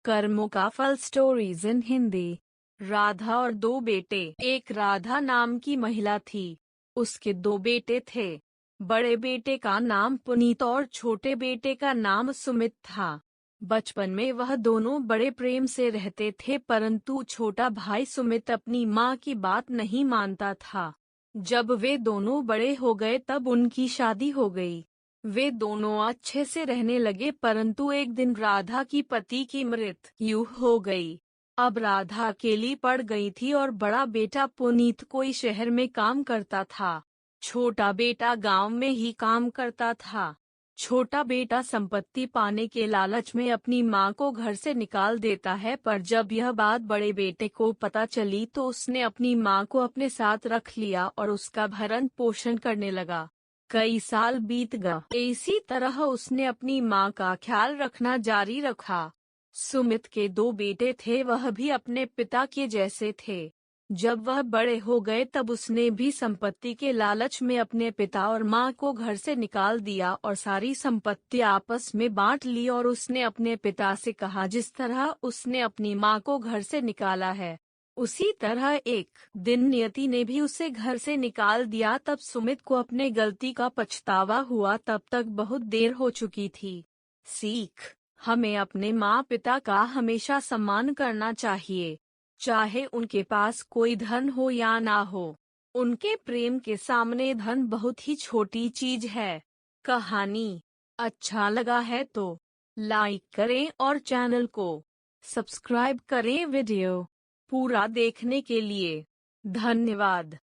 कर्मों का फल स्टोरीज इन हिंदी। राधा और दो बेटे। एक राधा नाम की महिला थी। उसके दो बेटे थे। बड़े बेटे का नाम पुनीत और छोटे बेटे का नाम सुमित था। बचपन में वह दोनों बड़े प्रेम से रहते थे, परंतु छोटा भाई सुमित अपनी माँ की बात नहीं मानता था। जब वे दोनों बड़े हो गए तब उनकी शादी हो गई। वे दोनों अच्छे से रहने लगे, परंतु एक दिन राधा की पति की मृत्यु हो गई। अब राधा अकेली पड़ गई थी और बड़ा बेटा पुनीत कोई शहर में काम करता था। छोटा बेटा गांव में ही काम करता था। छोटा बेटा संपत्ति पाने के लालच में अपनी मां को घर से निकाल देता है, पर जब यह बात बड़े बेटे को पता चली तो उसने अपनी मां को अपने साथ रख लिया और उसका भरण पोषण करने लगा। कई साल बीत गए। इसी तरह उसने अपनी मां का ख्याल रखना जारी रखा। सुमित के दो बेटे थे, वह भी अपने पिता के जैसे थे। जब वह बड़े हो गए तब उसने भी संपत्ति के लालच में अपने पिता और मां को घर से निकाल दिया और सारी संपत्ति आपस में बांट ली। और उसने अपने पिता से कहा, जिस तरह उसने अपनी मां को घर से निकाला है उसी तरह एक दिन नियति ने भी उसे घर से निकाल दिया। तब सुमित को अपने गलती का पछतावा हुआ। तब तक बहुत देर हो चुकी थी। सीख: हमें अपने माँ पिता का हमेशा सम्मान करना चाहिए, चाहे उनके पास कोई धन हो या ना हो। उनके प्रेम के सामने धन बहुत ही छोटी चीज है। कहानी अच्छा लगा है तो लाइक करें और चैनल को सब्सक्राइब करें। वीडियो पूरा देखने के लिए धन्यवाद।